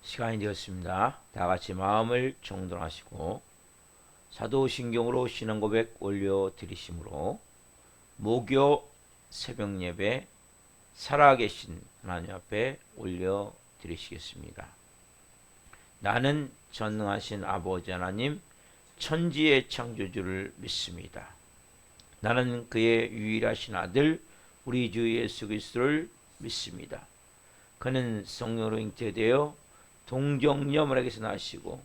시간이 되었습니다. 다 같이 마음을 정돈하시고 사도신경으로 신앙고백 올려드리심으로 목요 새벽 예배 살아계신 하나님 앞에 올려드리시겠습니다. 나는 전능하신 아버지 하나님 천지의 창조주를 믿습니다. 나는 그의 유일하신 아들 우리 주 예수 그리스도를 믿습니다. 그는 성령으로 잉태되어 동정녀마리아에게서 나시고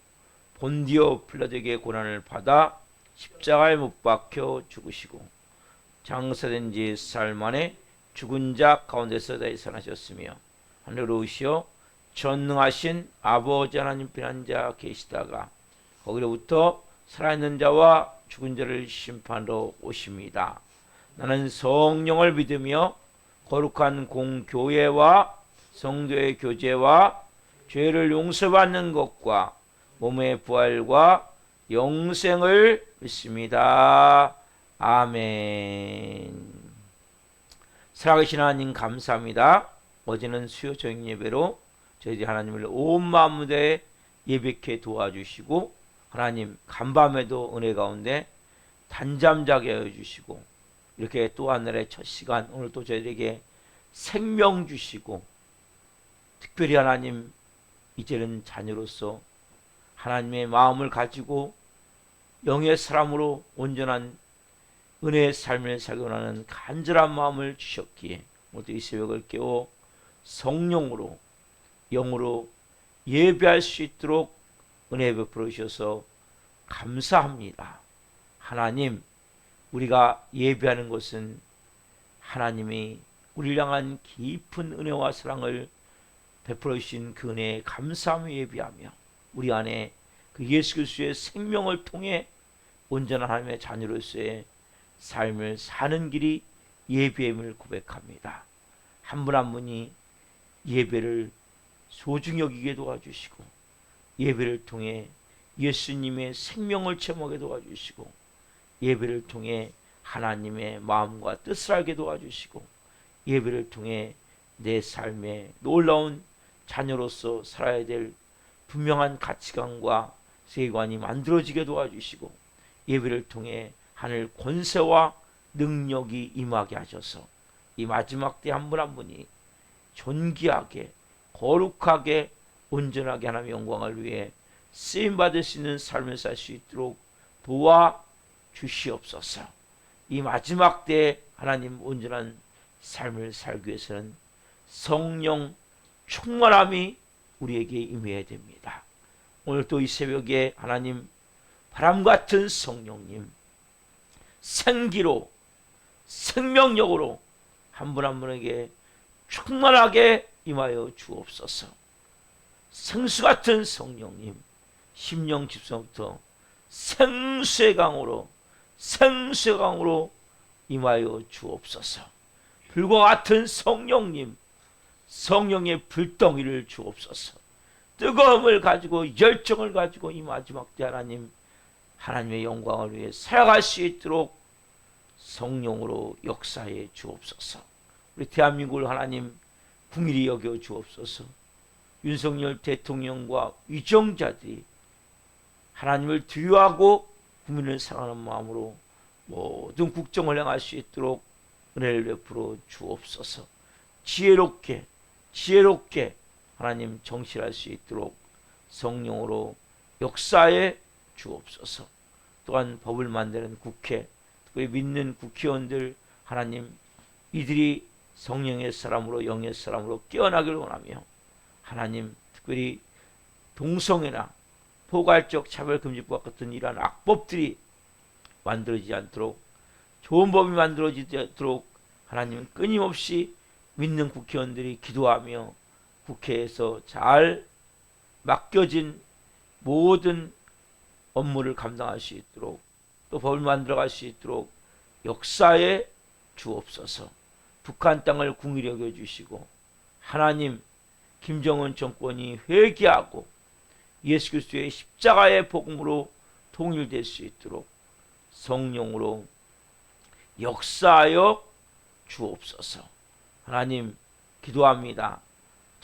본디오 필라도에게 고난을 받아 십자가에 못 박혀 죽으시고 장사된 지 사흘 만에 죽은 자 가운데서 다시 살아나셨으며 하늘로 오시어 전능하신 아버지 하나님 편한 자 계시다가 거기로부터 살아있는 자와 죽은 자를 심판하러 오십니다. 나는 성령을 믿으며 거룩한 공교회와 성도의 교제와 죄를 용서받는 것과 몸의 부활과 영생을 믿습니다. 아멘. 살아계신 하나님 감사합니다. 어제는 수요 저녁 예배로 저희들이 하나님을 온 마음으로 예배케 도와주시고 하나님 간밤에도 은혜 가운데 단잠 자게 해주시고 이렇게 또 하늘의 첫 시간 오늘 또 저희들에게 생명 주시고 특별히 하나님 이제는 자녀로서 하나님의 마음을 가지고 영의 사람으로 온전한 은혜의 삶을 살기 원하는 간절한 마음을 주셨기에 모두 이 새벽을 깨워 성령으로 영으로 예배할 수 있도록 은혜 베풀어 주셔서 감사합니다. 하나님, 우리가 예배하는 것은 하나님이 우리를 향한 깊은 은혜와 사랑을 베풀어 주신 그 은혜에 감사하며 예배하며 우리 안에 그 예수 그리스도의 생명을 통해 온전한 하나님의 자녀로서의 삶을 사는 길이 예배임을 고백합니다. 한 분 한 분이 예배를 소중히 여기게 도와주시고 예배를 통해 예수님의 생명을 체험하게 도와주시고 예배를 통해 하나님의 마음과 뜻을 알게 도와주시고 예배를 통해 내 삶에 놀라운 자녀로서 살아야 될 분명한 가치관과 세계관이 만들어지게 도와주시고 예배를 통해 하늘 권세와 능력이 임하게 하셔서 이 마지막 때 한 분 한 분이 존귀하게 거룩하게 온전하게 하나님의 영광을 위해 쓰임받을 수 있는 삶을 살 수 있도록 도와 주시옵소서. 이 마지막 때 하나님 온전한 삶을 살기 위해서는 성령 충만함이 우리에게 임해야 됩니다. 오늘 또 이 새벽에 하나님 바람같은 성령님 생기로 생명력으로 한 분 한 분에게 충만하게 임하여 주옵소서. 생수같은 성령님 심령 집성부터 생수의 강으로 임하여 주옵소서. 불과 같은 성령님 성령의 불덩이를 주옵소서. 뜨거움을 가지고 열정을 가지고 이 마지막 때 하나님의 영광을 위해 살아갈 수 있도록 성령으로 역사해 주옵소서. 우리 대한민국을 하나님 긍휼히 여겨 주옵소서. 윤석열 대통령과 위정자들이 하나님을 두려워하고 국민을 사랑하는 마음으로 모든 국정을 행할 수 있도록 은혜를 베풀어 주옵소서. 지혜롭게 하나님 정치할 수 있도록 성령으로 역사해 주옵소서. 또한 법을 만드는 국회, 특별히 믿는 국회의원들 하나님 이들이 성령의 사람으로 영의 사람으로 깨어나기를 원하며 하나님 특별히 동성애나 포괄적 차별금지법 같은 이러한 악법들이 만들어지지 않도록 좋은 법이 만들어지도록 하나님 끊임없이 믿는 국회의원들이 기도하며 국회에서 잘 맡겨진 모든 업무를 감당할 수 있도록 또 법을 만들어갈 수 있도록 역사에 주옵소서. 북한 땅을 긍휼히 여겨주시고 하나님 김정은 정권이 회개하고 예수 그리스도의 십자가의 복음으로 통일될 수 있도록 성령으로 역사하여 주옵소서. 하나님 기도합니다.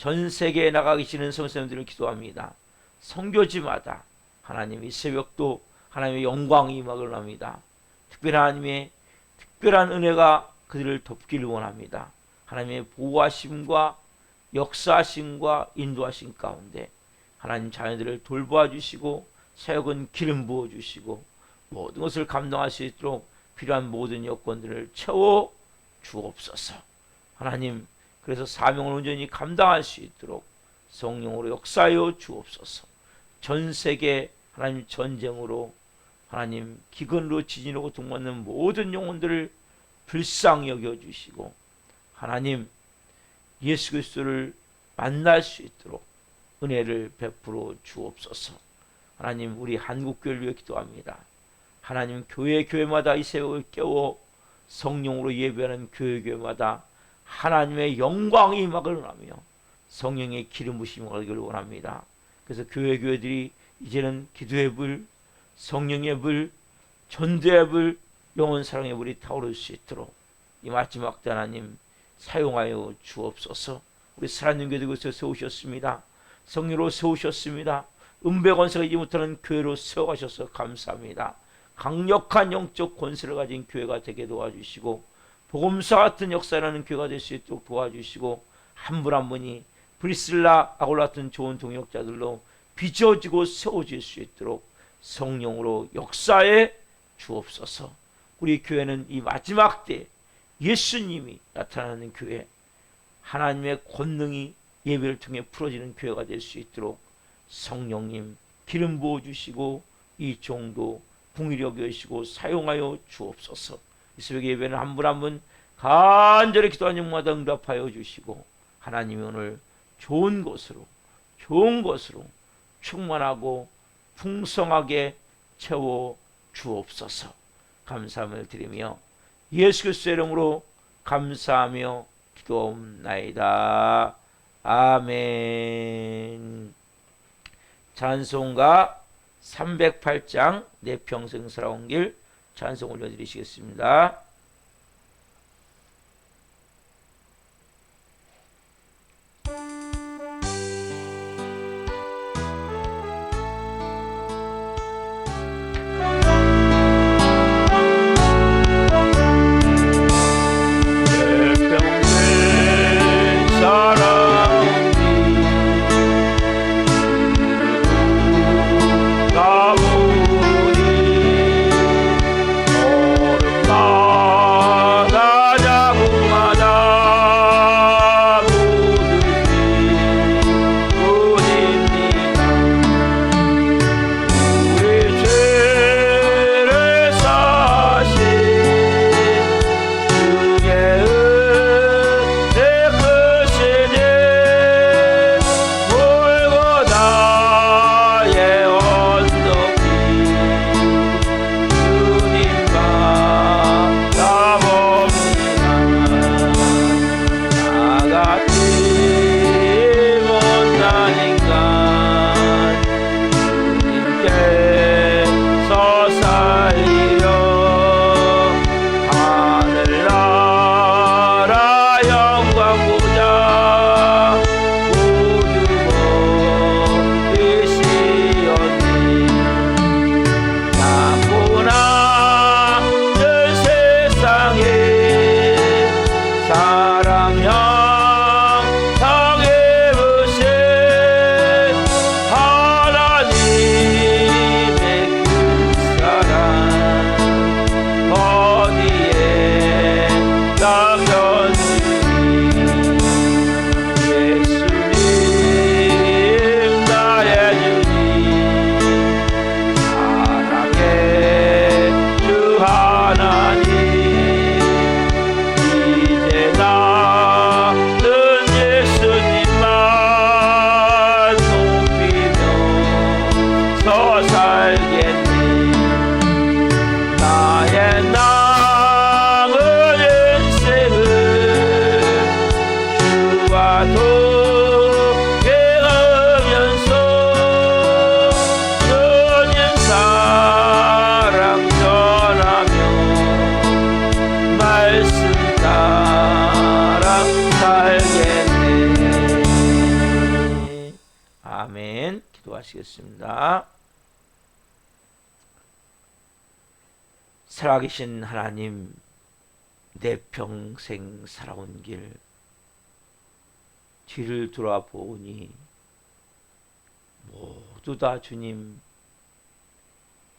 전 세계에 나가 계시는 성도님들을 기도합니다. 선교지마다 하나님 이 새벽도 하나님의 영광이 임하기를 합니다. 특별한 하나님의 특별한 은혜가 그들을 덮기를 원합니다. 하나님의 보호하심과 역사하심과 인도하심 가운데 하나님 자녀들을 돌보아 주시고 사역은 기름 부어 주시고 모든 것을 감당할 수 있도록 필요한 모든 여건들을 채워 주옵소서. 하나님, 그래서 사명을 온전히 감당할 수 있도록 성령으로 역사하여 주옵소서. 전 세계 하나님 전쟁으로 하나님 기근으로 지진으로 고통받는 모든 영혼들을 불쌍히 여겨주시고 하나님 예수 그리스도를 만날 수 있도록 은혜를 베풀어 주옵소서. 하나님 우리 한국교회를 위해 기도합니다. 하나님 교회마다 이 새벽을 깨워 성령으로 예배하는 교회마다 하나님의 영광이 임하기를 하며 성령의 기름 부심이 임하기를 원합니다. 그래서 교회들이 이제는 기도의 불, 성령의 불, 전도의 불, 영원 사랑의 불이 타오를 수 있도록 이 마지막 때 하나님 사용하여 주옵소서. 우리 살아있는 교회들에서 세우셨습니다. 성령으로 세우셨습니다. 은배 권세가 이지 못하는 교회로 세워가셔서 감사합니다. 강력한 영적 권세를 가진 교회가 되게 도와주시고 복음사 같은 역사라는 교회가 될 수 있도록 도와주시고 한 분 한 분이 브리슬라 아골라 같은 좋은 동역자들로 빚어지고 세워질 수 있도록 성령으로 역사해 주옵소서. 우리 교회는 이 마지막 때 예수님이 나타나는 교회, 하나님의 권능이 예배를 통해 풀어지는 교회가 될 수 있도록 성령님 기름 부어주시고 이 종도 긍휼히 여기시고 사용하여 주옵소서. 이 새벽 예배는 한 분 한 분 간절히 기도하는 영마다 응답하여 주시고 하나님이 오늘 좋은 것으로 충만하고 풍성하게 채워 주옵소서. 감사함을 드리며 예수 그리스도의 이름으로 감사하며 기도옵나이다. 아멘. 찬송가 308장 내 평생 살아온 길 찬송 올려드리시겠습니다. 나 기도하시겠습니다. 살아계신 하나님, 내 평생 살아온 길 뒤를 돌아보니 모두 다 주님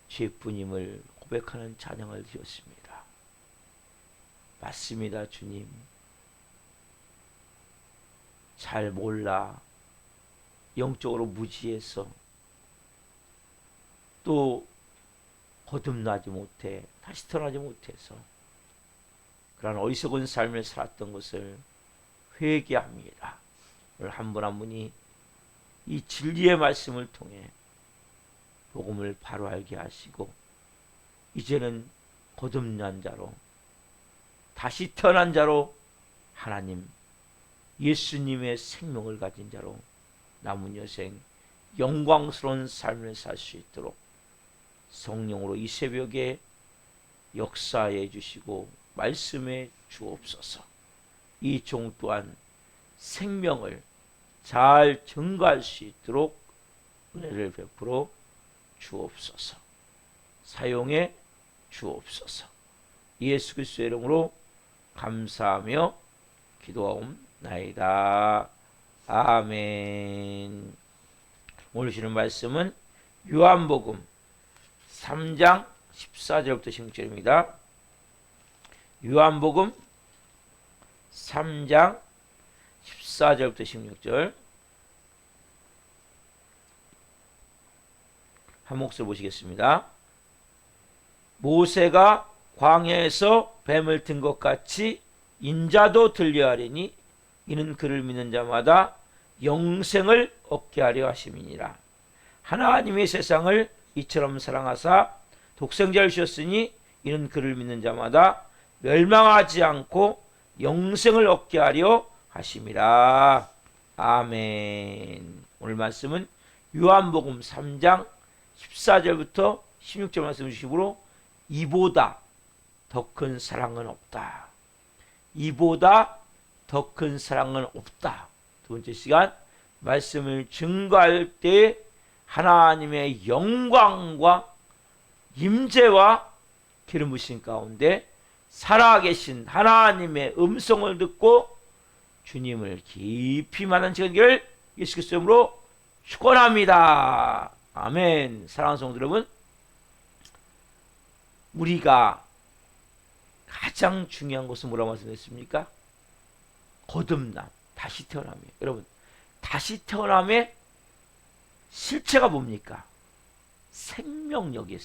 죄뿐임을 고백하는 찬양을 드렸습니다. 맞습니다, 주님. 잘 몰라 영적으로 무지해서 또 거듭나지 못해 다시 태어나지 못해서 그런 어리석은 삶을 살았던 것을 회개합니다. 오늘 한 분 한 분이 이 진리의 말씀을 통해 복음을 바로 알게 하시고 이제는 거듭난 자로 다시 태어난 자로 하나님 예수님의 생명을 가진 자로 남은 여생 영광스러운 삶을 살 수 있도록 성령으로 이 새벽에 역사해 주시고 말씀해 주옵소서. 이 종 또한 생명을 잘 증거할 수 있도록 은혜를 베풀어 주옵소서. 사용해 주옵소서. 예수 그리스도의 이름으로 감사하며 기도하옵나이다. 아멘. 오늘 주시는 말씀은 요한복음 3장 14절부터 16절입니다. 요한복음 3장 14절부터 16절 한 목소리 보시겠습니다. 모세가 광야에서 뱀을 든 것 같이 인자도 들려하리니 이는 그를 믿는 자마다 영생을 얻게 하려 하심이니라. 하나님의 세상을 이처럼 사랑하사 독생자를 주셨으니 이는 그를 믿는 자마다 멸망하지 않고 영생을 얻게 하려 하심이라. 아멘. 오늘 말씀은 요한복음 3장 14절부터 16절 말씀 주시므로 이보다 더 큰 사랑은 없다. 이보다 더 큰 사랑은 없다. 두 번째 시간 말씀을 증거할 때 하나님의 영광과 임재와 기름 부으신 가운데 살아계신 하나님의 음성을 듣고 주님을 깊이 만난 시간을 예수 그리스도 이름으로 축원합니다. 아멘. 사랑하는 성도 여러분, 우리가 가장 중요한 것은 뭐라고 말씀드렸습니까? 거듭남, 다시 태어남이에요. 여러분, 다시 태어남의 실체가 뭡니까? 생명력이에요.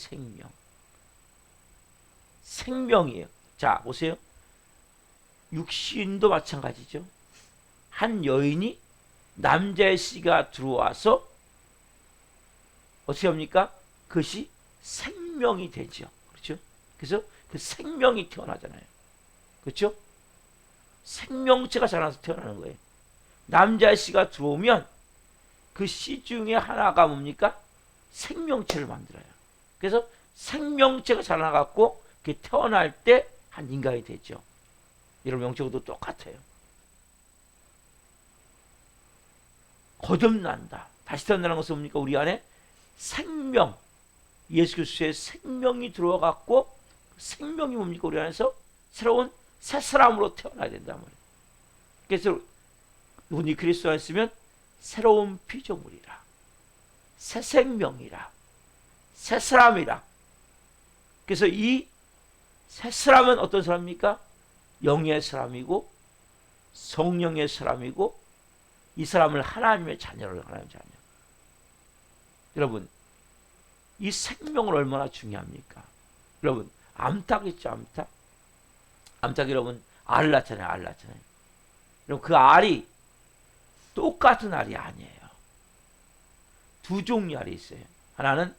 생명이에요. 자, 보세요. 육신도 마찬가지죠. 한 여인이 남자의 씨가 들어와서 어떻게 합니까? 그것이 생명이 되죠. 그렇죠? 그래서 그 생명이 태어나잖아요. 그렇죠? 생명체가 자라나서 태어나는 거예요. 남자의 씨가 들어오면 그 씨 중에 하나가 뭡니까? 생명체를 만들어요. 그래서 생명체가 자라나갖고 태어날 때 한 인간이 되죠. 여러분, 영적으로도 똑같아요. 거듭난다. 다시 태어나는 것은 뭡니까? 우리 안에 생명, 예수 그리스도의 생명이 들어와갖고 생명이 뭡니까? 우리 안에서 새로운 새 사람으로 태어나야 된단 말이에요. 그래서 누군지 그리스도 안에 있으면 새로운 피조물이라, 새 생명이라, 새 사람이라. 그래서 이 새 사람은 어떤 사람입니까? 영의 사람이고 성령의 사람이고 이 사람을 하나님의 자녀로 하나님의 자녀. 여러분, 이 생명은 얼마나 중요합니까? 여러분, 암탉 있죠, 암탉? 암탉 여러분 알을 낳잖아요, 알 낳잖아요. 여러분, 그 알이 똑같은 알이 아니에요. 두 종류 알이 있어요. 하나는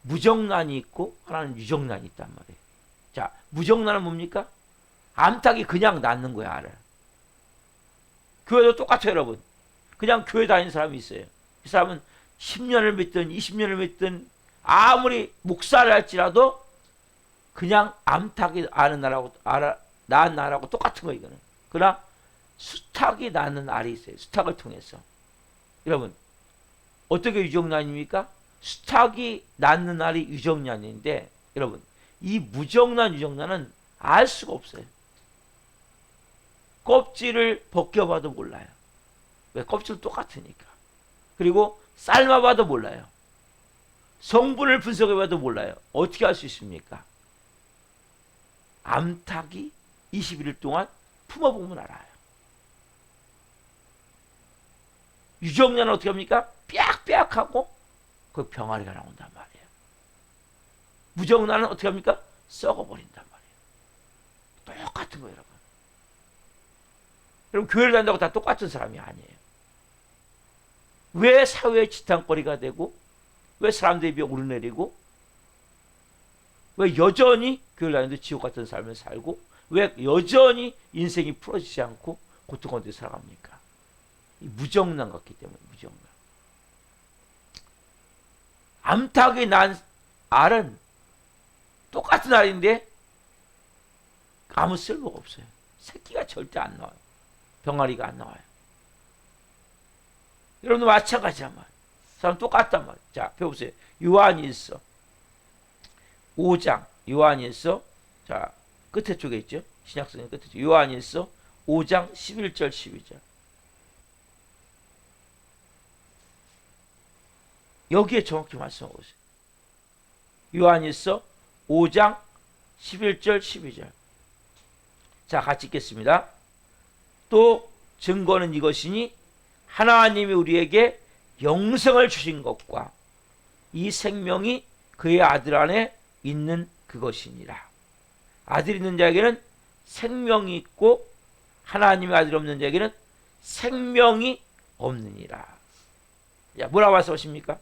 무정란이 있고 하나는 유정란이 있단 말이에요. 자, 무정란은 뭡니까? 암탉이 그냥 낳는 거야, 알을. 교회도 똑같아요, 여러분. 그냥 교회 다니는 사람이 있어요. 그 사람은 10년을 믿든 20년을 믿든 아무리 목사를 할지라도 그냥 암탉이 낳은 알하고 똑같은 거예요, 이거는. 그러나 수탉이 낳는 알이 있어요. 수탉을 통해서. 여러분, 어떻게 유정란입니까? 수탉이 낳는 날이 유정란인데 여러분 이 무정란 유정란은 알 수가 없어요. 껍질을 벗겨봐도 몰라요. 왜? 껍질은 똑같으니까. 그리고 삶아봐도 몰라요. 성분을 분석해봐도 몰라요. 어떻게 알 수 있습니까? 암탉이 21일 동안 품어보면 알아요. 유정란은 어떻게 합니까? 빽빽하고 그 병아리가 나온단 말이에요. 무정란은 어떻게 합니까? 썩어버린단 말이에요. 똑같은 거예요, 여러분. 여러분 교회를 다닌다고 다 똑같은 사람이 아니에요. 왜 사회의 지탄거리가 되고 왜 사람들이 비에 오르내리고 왜 여전히 교회를 다니는데 지옥 같은 삶을 살고 왜 여전히 인생이 풀어지지 않고 고통 가운데 살아갑니까? 이 무정란 같기 때문에 무정란. 암탉이 난 알은 똑같은 알인데 아무 쓸모가 없어요. 새끼가 절대 안 나와요. 병아리가 안 나와요. 여러분도 마찬가지란 말이에요. 사람 똑같단 말이에요. 자, 펴보세요. 요한일서 5장, 요한일서, 자, 끝에 쪽에 있죠? 신약성경 끝에 쪽. 요한일서 5장 11절, 12절. 여기에 정확히 말씀하고 있어요. 요한일서 5장 11절, 12절. 자, 같이 읽겠습니다. 또 증거는 이것이니 하나님이 우리에게 영생을 주신 것과 이 생명이 그의 아들 안에 있는 그것이니라. 아들 있는 자에게는 생명이 있고 하나님의 아들 없는 자에게는 생명이 없느니라. 야, 뭐라고 말씀하십니까?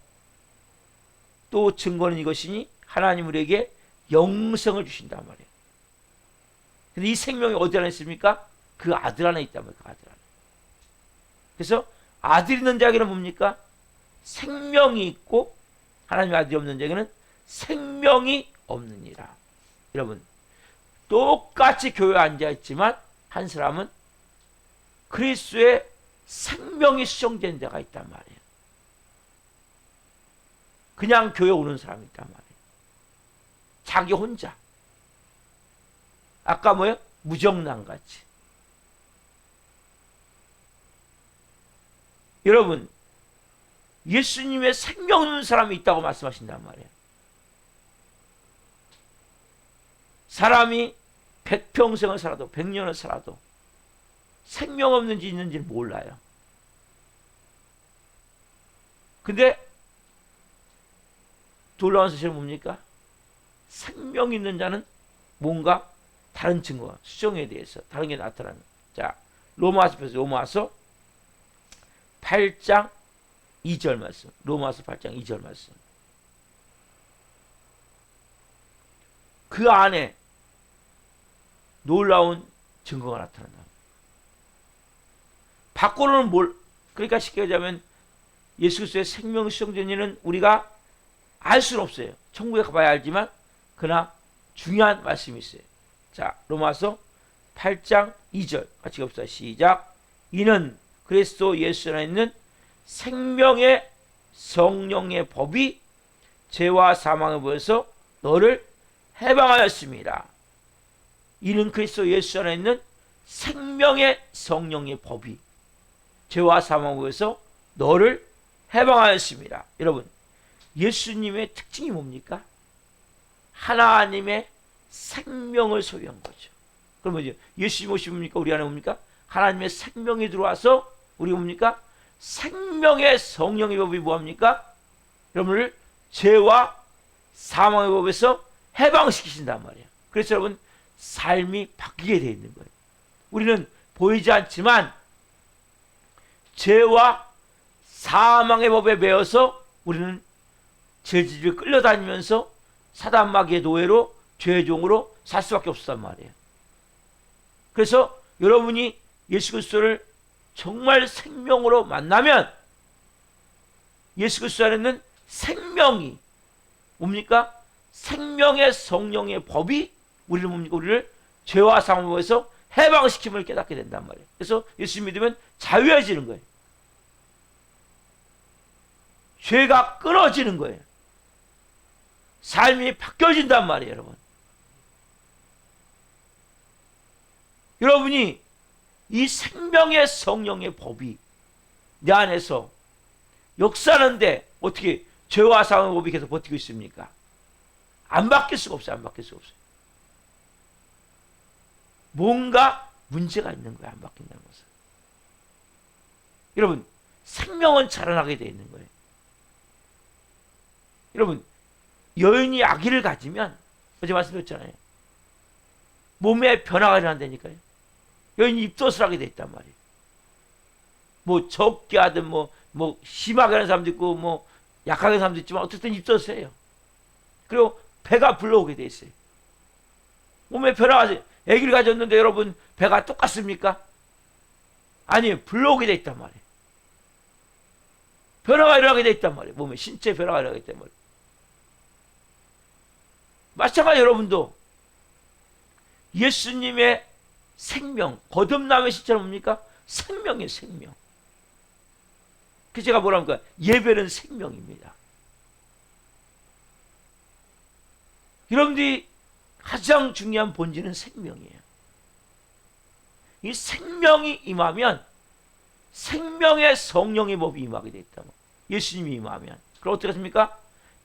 또 증거는 이것이니 하나님 우리에게 영생을 주신단 말이에요. 근데 이 생명이 어디 안에 있습니까? 그 아들 안에 있단 말이에요. 그 아들 안에. 그래서 아들 있는 자에게는 뭡니까? 생명이 있고 하나님의 아들이 없는 자에게는 생명이 없느니라. 여러분 똑같이 교회에 앉아있지만 한 사람은 그리스도의 생명이 수정된 데가 있단 말이에요. 그냥 교회 오는 사람이 있단 말이에요. 자기 혼자. 아까 뭐예요? 무정란같이. 여러분 예수님의 생명 없는 사람이 있다고 말씀하신단 말이에요. 사람이 100평생을 살아도 100년을 살아도 생명 없는지 있는지 몰라요. 근데 놀라운 사실은 뭡니까? 생명 있는 자는 뭔가 다른 증거가 수정에 대해서 다른 게 나타나는. 자, 로마서 8장 2절 말씀. 로마서 8장 2절 말씀. 그 안에 놀라운 증거가 나타난다. 밖으로는 그러니까 쉽게 얘기하면 예수 그리스도의 생명이 수정된 일은 우리가 알 수는 없어요. 천국에 가봐야 알지만 그러나 중요한 말씀이 있어요. 자, 로마서 8장 2절 같이 봅시다. 시작. 이는 그리스도 예수 안에 있는 생명의 성령의 법이 죄와 사망을 보여서 너를 해방하였습니다. 이는 그리스도 예수 안에 있는 생명의 성령의 법이 죄와 사망을 보여서 너를 해방하였습니다. 여러분 예수님의 특징이 뭡니까? 하나님의 생명을 소유한 거죠. 그러면 예수님 오시 뭡니까? 우리 안에 뭡니까? 하나님의 생명이 들어와서 우리 뭡니까? 생명의 성령의 법이 뭐합니까? 여러분을 죄와 사망의 법에서 해방시키신단 말이에요. 그래서 여러분 삶이 바뀌게 되어 있는 거예요. 우리는 보이지 않지만 죄와 사망의 법에 매여서 우리는 죄질을 끌려다니면서 사단 마귀의 노예로 죄의 종으로 살 수밖에 없었단 말이에요. 그래서 여러분이 예수 그리스도를 정말 생명으로 만나면 예수 그리스도 안에는 생명이 뭡니까? 생명의 성령의 법이 우리를 뭡니까? 우리를 죄와 사망에서 해방시킴을 깨닫게 된단 말이에요. 그래서 예수 믿으면 자유해지는 거예요. 죄가 끊어지는 거예요. 삶이 바뀌어진단 말이에요, 여러분. 여러분이 이 생명의 성령의 법이 내 안에서 역사하는데 어떻게 죄와 사망의 법이 계속 버티고 있습니까? 안 바뀔 수가 없어요. 안 바뀔 수가 없어요. 뭔가 문제가 있는 거예요. 안 바뀐다는 것은. 여러분, 생명은 자라나게 되어 있는 거예요. 여러분, 여인이 아기를 가지면 어제 말씀드렸잖아요. 몸에 변화가 일어난다니까요. 여인이 입덧을 하게 돼 있단 말이에요. 뭐 적게 하든 뭐 심하게 하는 사람도 있고 뭐 약하게 하는 사람도 있지만 어쨌든 입덧을 해요. 그리고 배가 불러오게 돼 있어요. 몸에 변화가, 아기를 가졌는데 여러분 배가 똑같습니까? 아니, 불러오게 돼 있단 말이에요. 변화가 일어나게 돼 있단 말이에요. 몸에 신체 변화가 일어나게 돼 있단 말이에요. 마찬가지 여러분도 예수님의 생명, 거듭남의 실체는 뭡니까? 생명이에요, 생명. 그래서 제가 뭐랍니까? 예배는 생명입니다. 여러분들이 가장 중요한 본질은 생명이에요. 이 생명이 임하면 생명의 성령의 법이 임하게 돼 있다. 예수님이 임하면. 그럼 어떻게 하십니까?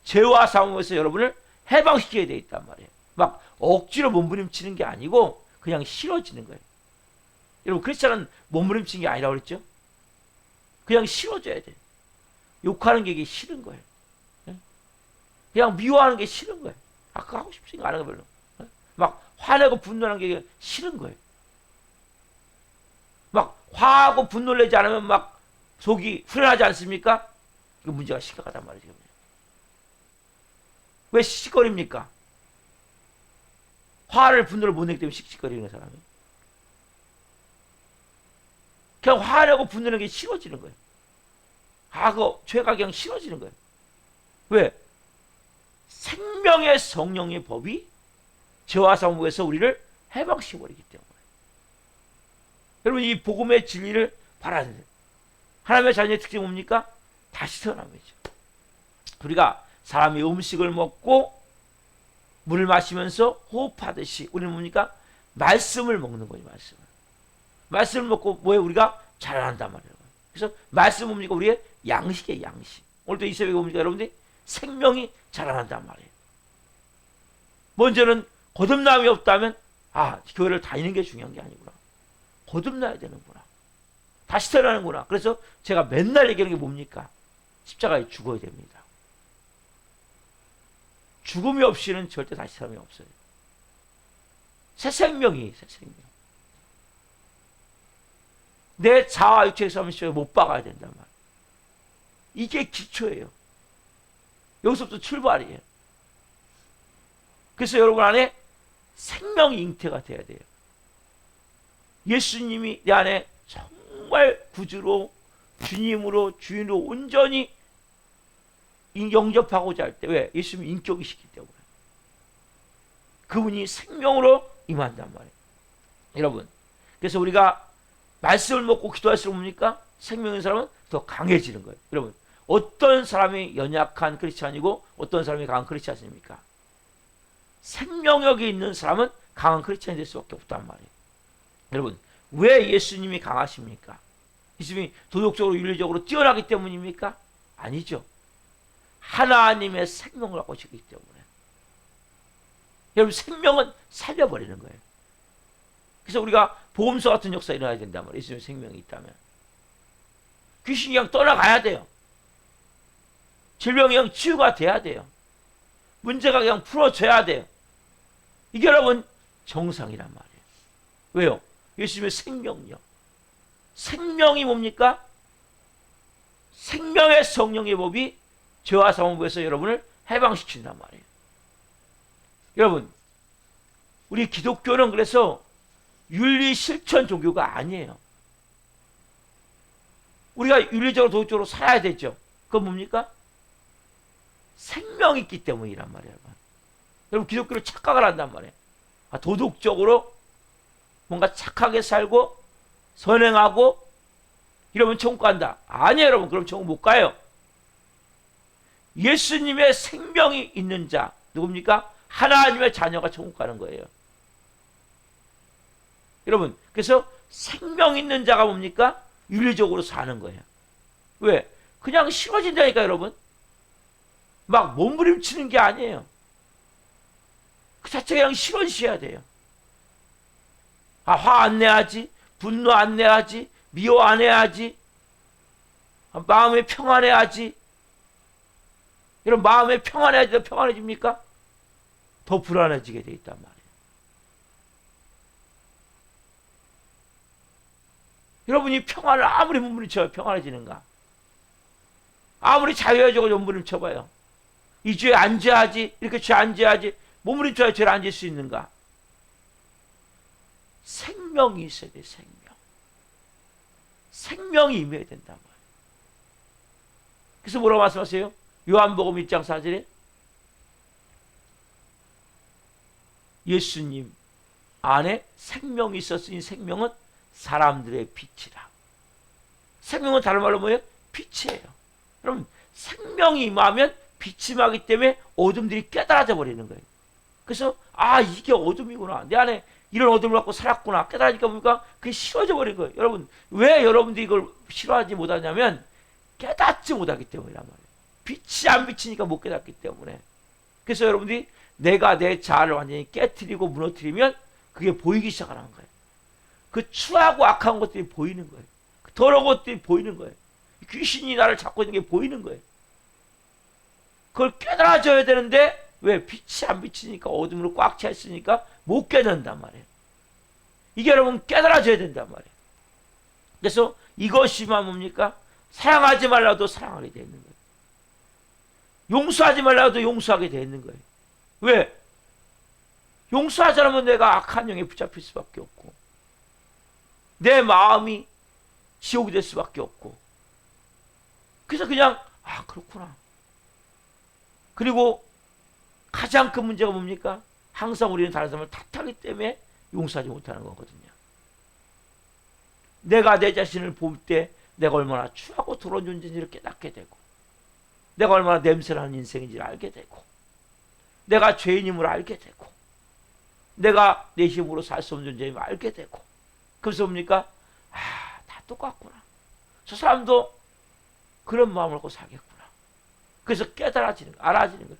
죄와 사망에서 여러분을 해방시키게 돼 있단 말이에요. 막 억지로 몸부림치는 게 아니고 그냥 싫어지는 거예요. 여러분, 크리스찬은 몸부림치는 게 아니라고 그랬죠? 그냥 싫어져야 돼. 욕하는 게 이게 싫은 거예요. 그냥 미워하는 게 싫은 거예요. 아, 그거 하고 싶으니까 안 하는 거 별로. 막 화내고 분노하는 게 싫은 거예요. 막 화하고 분노를 내지 않으면 막 속이 후련하지 않습니까? 이거 문제가 심각하단 말이죠. 왜 씩씩거립니까? 화를 분노를 못 내기 때문에 씩씩거리는 사람이. 그냥 화내고 분노하는 게 싫어지는 거예요. 아, 그거 죄가 그냥 싫어지는 거예요. 왜? 생명의 성령의 법이 죄와 사망에서 우리를 해방시켜버리기 때문에. 여러분, 이 복음의 진리를 바라야 돼요. 하나님의 자녀의 특징이 뭡니까? 다시 태어남이죠. 우리가 사람이 음식을 먹고 물을 마시면서 호흡하듯이 우리는 뭡니까? 말씀을 먹는 거예요. 말씀을 먹고 뭐에 우리가 자라난단 말이에요. 그래서 말씀은 뭡니까? 우리의 양식이에요. 양식. 오늘도 이 새벽에 뭡니까? 여러분들이 생명이 자라난단 말이에요. 먼저는 거듭남이 없다면 교회를 다니는 게 중요한 게 아니구나. 거듭나야 되는구나. 다시 태어나는구나. 그래서 제가 맨날 얘기하는 게 뭡니까? 십자가에 죽어야 됩니다. 죽음이 없이는 절대 다시 태어남이 없어요. 새 생명이 새 생명. 내 자아 육체의 삶을 못 박아야 된단 말이에요. 이게 기초예요. 여기서부터 출발이에요. 그래서 여러분 안에 생명 잉태가 돼야 돼요. 예수님이 내 안에 정말 구주로 주님으로 주인으로 온전히 영접하고자 할 때, 왜? 예수님이 인격이시기 때문에. 그분이 생명으로 임한단 말이에요. 여러분, 그래서 우리가 말씀을 먹고 기도할수록 뭡니까? 생명인 사람은 더 강해지는 거예요. 여러분, 어떤 사람이 연약한 크리스찬이고 어떤 사람이 강한 크리스찬입니까? 생명력이 있는 사람은 강한 크리스찬이 될 수밖에 없단 말이에요. 여러분, 왜 예수님이 강하십니까? 예수님이 도덕적으로 윤리적으로 뛰어나기 때문입니까? 아니죠. 하나님의 생명을 갖고 계시기 때문에. 여러분, 생명은 살려버리는 거예요. 그래서 우리가 보험서 같은 역사가 일어나야 된단 말이에요. 예수님의 생명이 있다면. 귀신이 그냥 떠나가야 돼요. 질병이 그냥 치유가 돼야 돼요. 문제가 그냥 풀어져야 돼요. 이게 여러분 정상이란 말이에요. 왜요? 예수님의 생명력. 생명이 뭡니까? 생명의 성령의 법이 죄와 사망에서 여러분을 해방시킨단 말이에요. 여러분, 우리 기독교는 그래서 윤리 실천 종교가 아니에요. 우리가 윤리적으로 도덕적으로 살아야 되죠. 그건 뭡니까? 생명이 있기 때문이란 말이에요. 여러분, 기독교를 착각을 한단 말이에요. 도덕적으로 뭔가 착하게 살고 선행하고 이러면 천국 간다. 아니에요, 여러분. 그럼 천국 못 가요. 예수님의 생명이 있는 자, 누굽니까? 하나님의 자녀가 천국 가는 거예요. 여러분, 그래서 생명 있는 자가 뭡니까? 윤리적으로 사는 거예요. 왜? 그냥 싫어진다니까, 여러분. 막 몸부림치는 게 아니에요. 그 자체가 그냥 싫어지셔야 돼요. 아, 화 안 내야지, 분노 안 내야지, 미워 안 해야지, 마음에 평안해야지. 이런 마음에 평안해야지 더 평안해집니까? 더 불안해지게 돼 있단 말이에요. 여러분이 평안을 아무리 몸부림쳐요, 평안해지는가? 아무리 자유해져서 몸부림쳐봐요. 이 죄에 앉아야지, 이렇게 죄 앉아야지, 몸부림쳐야 죄를 앉을 수 있는가? 생명이 있어야 돼, 생명. 생명이 임해야 된단 말이에요. 그래서 뭐라고 말씀하세요? 요한복음 1장 4절에 예수님 안에 생명이 있었으니 생명은 사람들의 빛이라. 생명은 다른 말로 뭐예요? 빛이에요. 그럼 생명이 임하면 빛이 임하기 때문에 어둠들이 깨달아져 버리는 거예요. 그래서 아, 이게 어둠이구나. 내 안에 이런 어둠을 갖고 살았구나. 깨달으니까 뭡니까? 그게 싫어져 버린 거예요. 여러분, 왜 여러분들이 이걸 싫어하지 못하냐면 깨닫지 못하기 때문이란 말이에요. 빛이 안 비치니까 못 깨닫기 때문에. 그래서 여러분들이 내가 내 자아를 완전히 깨트리고 무너뜨리면 그게 보이기 시작하는 거예요. 그 추하고 악한 것들이 보이는 거예요. 그 더러운 것들이 보이는 거예요. 귀신이 나를 잡고 있는 게 보이는 거예요. 그걸 깨달아줘야 되는데 왜? 빛이 안 비치니까 어둠으로 꽉 차 있으니까 못 깨닫는단 말이에요. 이게 여러분 깨달아줘야 된단 말이에요. 그래서 이것이만 뭡니까? 사랑하지 말라도 사랑하게 되어 있는 거예요. 용서하지 말라도 용서하게 되어 있는 거예요. 왜? 용서하지 않으면 내가 악한 영에 붙잡힐 수밖에 없고 내 마음이 지옥이 될 수밖에 없고 그래서 그냥 아, 그렇구나. 그리고 가장 큰 문제가 뭡니까? 항상 우리는 다른 사람을 탓하기 때문에 용서하지 못하는 거거든요. 내가 내 자신을 볼 때 내가 얼마나 추하고 더러운 존재인지를 깨닫게 되고 내가 얼마나 냄새나는 인생인지를 알게 되고 내가 죄인임을 알게 되고 내가 내 힘으로 살 수 없는 존재임을 알게 되고 그래서 뭡니까? 아, 다 똑같구나. 저 사람도 그런 마음을 갖고 살겠구나. 그래서 깨달아지는 거, 알아지는 거예요.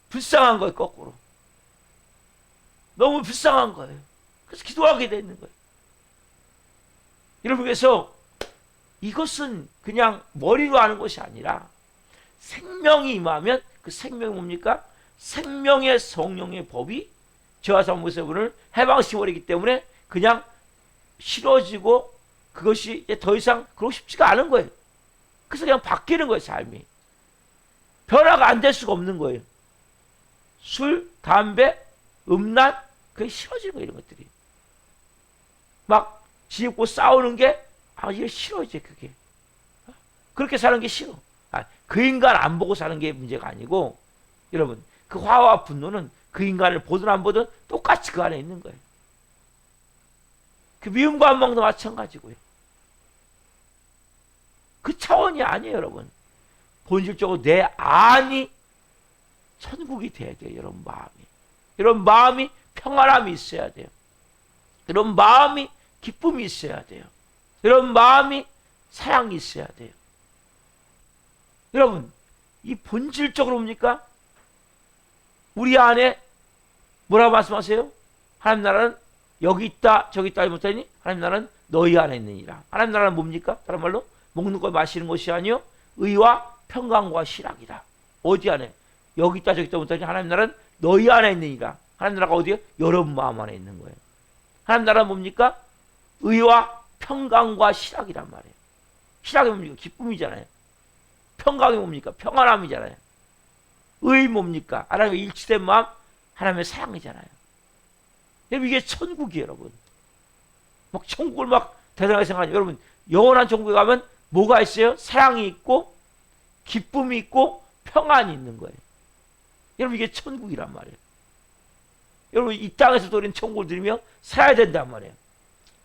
불쌍한 거예요, 거꾸로. 너무 불쌍한 거예요. 그래서 기도하게 되는 거예요. 여러분, 그래서 이것은 그냥 머리로 하는 것이 아니라 생명이 임하면 그 생명이 뭡니까? 생명의 성령의 법이 저와 사모님을 해방시켜버리기 때문에 그냥 싫어지고 그것이 이제 더 이상 그러고 싶지가 않은 거예요. 그래서 그냥 바뀌는 거예요, 삶이. 변화가 안 될 수가 없는 거예요. 술, 담배, 음란, 그게 싫어지는 거예요, 이런 것들이. 막 지고 싸우는 게, 아, 이게 싫어, 이제 그게. 그렇게 사는 게 싫어. 아, 그 인간 안 보고 사는 게 문제가 아니고, 여러분, 그 화와 분노는 그 인간을 보든 안 보든 똑같이 그 안에 있는 거예요. 그 미움과 원망도 마찬가지고요. 그 차원이 아니에요, 여러분. 본질적으로 내 안이 천국이 돼야 돼요, 여러분 마음이. 이런 마음이 평안함이 있어야 돼요. 이런 마음이 기쁨이 있어야 돼요. 이런 마음이 사랑이 있어야 돼요. 여러분, 이 본질적으로 뭡니까? 우리 안에 뭐라고 말씀하세요? 하나님 나라는 여기 있다 저기 있다 못하니 하나님 나라는 너희 안에 있느니라. 하나님 나라는 뭡니까? 다른 말로 먹는 것 마시는 것이 아니요 의와 평강과 실학이다. 어디 안에? 여기 있다 저기 있다 못하니 하나님 나라는 너희 안에 있느니라. 하나님 나라가 어디요? 여러분 마음 안에 있는 거예요. 하나님 나라는 뭡니까? 의와 평강과 실학이란 말이에요. 실학이 뭡니까? 기쁨이잖아요. 평강이 뭡니까? 평안함이잖아요. 의 뭡니까? 하나님과 일치된 마음, 하나님의 사랑이잖아요. 여러분, 이게 천국이에요, 여러분. 막 천국을 막 대단하게 생각하죠. 여러분, 영원한 천국에 가면 뭐가 있어요? 사랑이 있고, 기쁨이 있고, 평안이 있는 거예요. 여러분, 이게 천국이란 말이에요. 여러분, 이 땅에서도 우리는 천국을 누리며 살아야 된단 말이에요.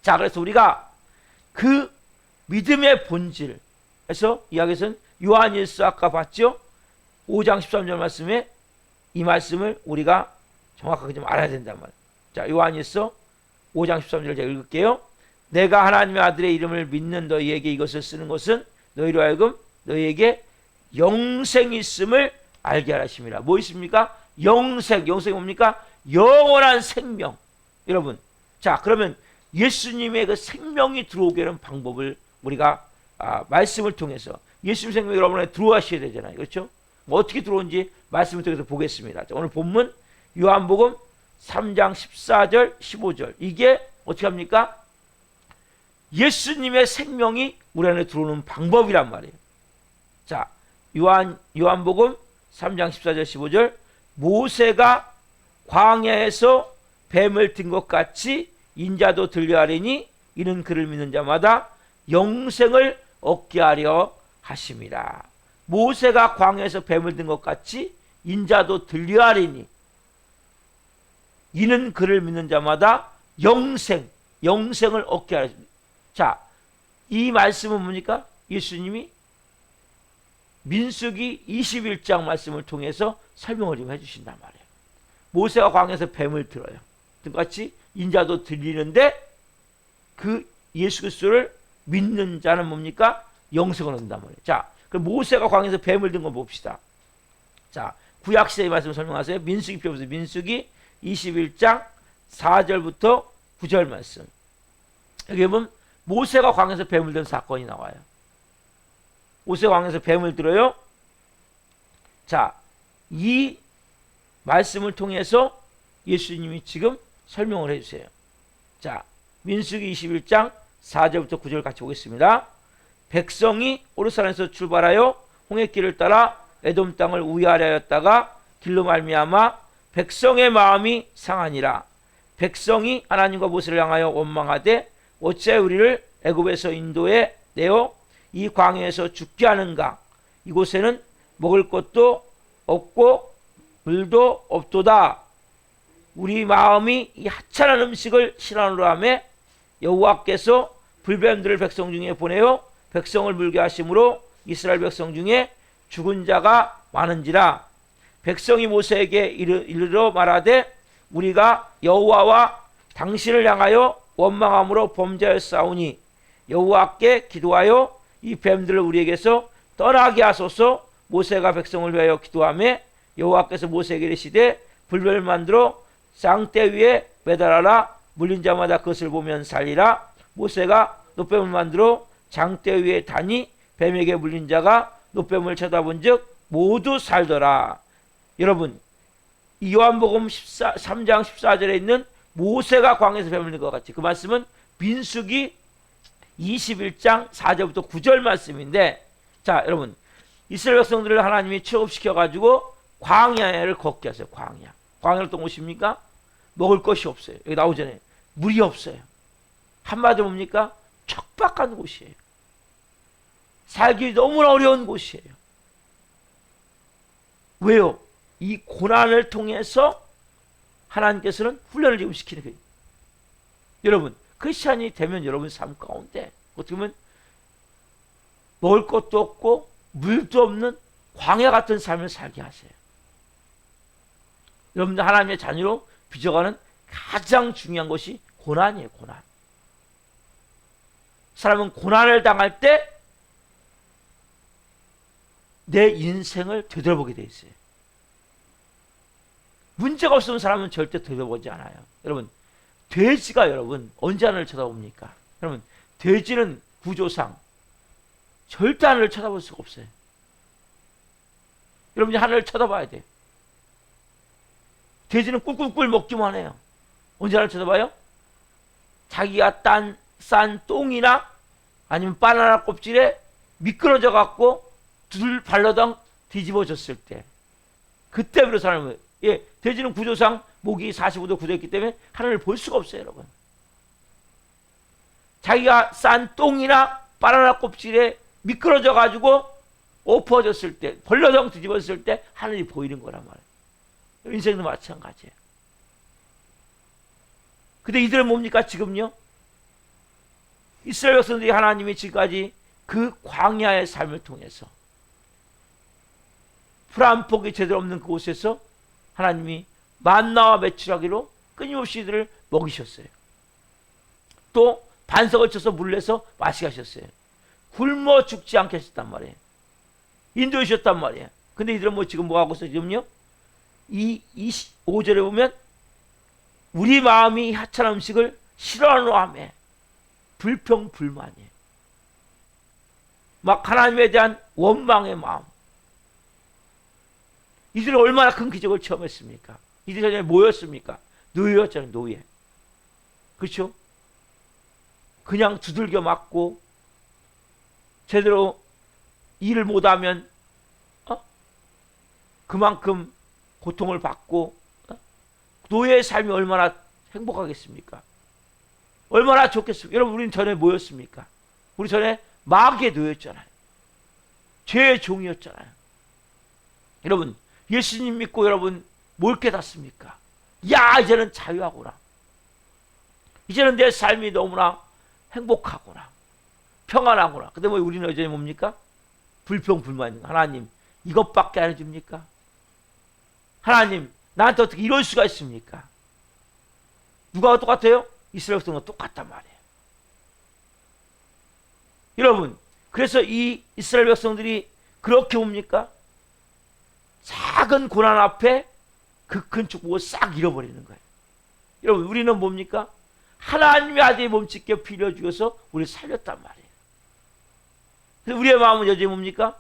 자, 그래서 우리가 그 믿음의 본질에서 이야기에서는 요한일서 아까 봤죠? 5장 13절 말씀에 이 말씀을 우리가 정확하게 좀 알아야 된단 말이에요. 자, 요한일서 5장 13절 제가 읽을게요. 내가 하나님의 아들의 이름을 믿는 너희에게 이것을 쓰는 것은 너희로 하여금 너희에게 영생이 있음을 알게 하심이라. 뭐 있습니까? 영생이 뭡니까? 영원한 생명. 여러분, 자, 그러면 예수님의 그 생명이 들어오게 하는 방법을 우리가 말씀을 통해서 예수님 생명이 여러분에 들어와셔야 되잖아요. 그렇죠? 뭐 어떻게 들어온지 말씀을 통해서 보겠습니다. 자, 오늘 본문 요한복음 3장 14절 15절 이게 어떻게 합니까? 예수님의 생명이 우리 안에 들어오는 방법이란 말이에요. 자, 요한복음 3장 14절 15절 모세가 광야에서 뱀을 든 것 같이 인자도 들려하리니 이는 그를 믿는 자마다 영생을 얻게 하려 하심이라. 모세가 광야에서 뱀을 든 것 같이 인자도 들려하리니 이는 그를 믿는 자마다 영생을 얻게 하려 하십니다. 자, 이 말씀은 뭡니까? 예수님이 민수기 21장 말씀을 통해서 설명을 좀 해주신단 말이에요. 모세가 광야에서 뱀을 들어요. 똑같이 인자도 들리는데 그 예수 그리스도를 믿는 자는 뭡니까? 영생을 얻는단 말이에요. 자, 그럼 모세가 광야에서 뱀을 든 거 봅시다. 자, 구약시대의 말씀을 설명하세요. 민수기 표에서 민수기 21장 4절부터 9절 말씀. 여기 보면 모세가 광야에서 뱀을 든 사건이 나와요. 모세가 광야에서 뱀을 들어요. 자, 이 말씀을 통해서 예수님이 지금 설명을 해주세요. 자, 민수기 21장 4절부터 9절 같이 보겠습니다. 백성이 오르산에서 출발하여 홍해길을 따라 에돔 땅을 우회하려 하였다가 길로 말미암아 백성의 마음이 상하니라. 백성이 하나님과 모세를 향하여 원망하되 어찌하여 우리를 애굽에서 인도해 내어 이 광야에서 죽게 하는가? 이곳에는 먹을 것도 없고 물도 없도다. 우리 마음이 이 하찮은 음식을 싫어하노라 하며 여호와께서 불뱀들을 백성 중에 보내어 백성을 물게 하심으로 이스라엘 백성 중에 죽은 자가 많은지라. 백성이 모세에게 이르러 말하되 우리가 여호와와 당신을 향하여 원망함으로 범죄하였사오니 여호와께 기도하여 이 뱀들을 우리에게서 떠나게 하소서. 모세가 백성을 위하여 기도하며 여호와께서 모세에게 이르시되 불뱀을 만들어 쌍대 위에 매달아라. 물린 자마다 그것을 보면 살리라. 모세가 노뱀을 만들어 장대 위에 다니 뱀에게 물린 자가 노뱀을 쳐다본 즉 모두 살더라. 여러분, 이 요한복음 3장 14절에 있는 모세가 광야에서 뱀을 든 것 같이 그 말씀은 민수기 21장 4절부터 9절 말씀인데, 자, 여러분, 이스라엘 백성들을 하나님이 취업시켜 가지고 광야를 걷게 하세요. 광야를 어떤 곳입니까? 먹을 것이 없어요. 여기 나오잖아요. 물이 없어요. 한마디로 뭡니까? 척박한 곳이에요. 살기 너무나 어려운 곳이에요. 왜요? 이 고난을 통해서 하나님께서는 훈련을 지금 시키는 거예요. 여러분, 크리스찬이 되면 여러분 삶 가운데 어떻게 보면 먹을 것도 없고 물도 없는 광야 같은 삶을 살게 하세요. 여러분들 하나님의 자녀로 빚어가는 가장 중요한 것이 고난이에요. 고난. 사람은 고난을 당할 때 내 인생을 되돌아보게 돼 있어요. 문제가 없으면 사람은 절대 되돌아보지 않아요. 여러분, 돼지가 여러분 언제 하늘을 쳐다봅니까? 여러분, 돼지는 구조상 절대 하늘을 쳐다볼 수가 없어요. 여러분이 하늘을 쳐다봐야 돼요. 돼지는 꿀꿀꿀 먹기만 해요. 언제 하늘을 쳐다봐요? 자기가 싼 똥이나 아니면 바나나 껍질에 미끄러져 갖고 둘 발라당 뒤집어졌을 때, 그때 비로소 하늘을, 돼지는 구조상 목이 45도 굳어있기 때문에 하늘을 볼 수가 없어요, 여러분. 자기가 싼 똥이나 바나나 껍질에 미끄러져 가지고 엎어졌을 때, 벌러덩 뒤집어졌을 때 하늘이 보이는 거란 말이에요. 인생도 마찬가지예요. 근데 이들은 뭡니까 지금요? 이스라엘 백성들이 하나님이 지금까지 그 광야의 삶을 통해서 풀 한 폭이 제대로 없는 그곳에서 하나님이 만나와 메추라기로 끊임없이 이들을 먹이셨어요. 또 반석을 쳐서 물을 내서 마시게 하셨어요. 굶어 죽지 않게 하셨단 말이에요. 인도해 주셨단 말이에요. 근데 이들은 뭐 지금 뭐 하고 있어요? 지금요? 이 25절에 보면 우리 마음이 하찮은 음식을 싫어하노 하며 불평불만이에요. 막 하나님에 대한 원망의 마음. 이들은 얼마나 큰 기적을 체험했습니까? 이들 전에 뭐였습니까? 노예였잖아요. 노예. 그렇죠? 그냥 두들겨 맞고 제대로 일을 못하면 그만큼 고통을 받고 노예의 삶이 얼마나 행복하겠습니까? 얼마나 좋겠습니까? 여러분, 우리는 전에 뭐였습니까? 우리 전에 마귀의 노예였잖아요. 죄의 종이었잖아요. 여러분, 예수님 믿고 여러분 뭘 깨닫습니까? 야, 이제는 자유하구나. 이제는 내 삶이 너무나 행복하구나. 평안하구나. 근데 뭐 우리는 여전히 뭡니까? 불평불만. 하나님, 이것밖에 안 해줍니까? 하나님, 나한테 어떻게 이럴 수가 있습니까? 누가 똑같아요? 이스라엘 백성과 똑같단 말이에요. 여러분, 그래서 이 이스라엘 백성들이 그렇게 옵니까? 작은 고난 앞에 그 큰 축복을 싹 잃어버리는 거예요. 여러분, 우리는 뭡니까? 하나님의 아들이 몸짓게 빌려 주셔서 우리를 살렸단 말이에요. 그래서 우리의 마음은 여전히 뭡니까?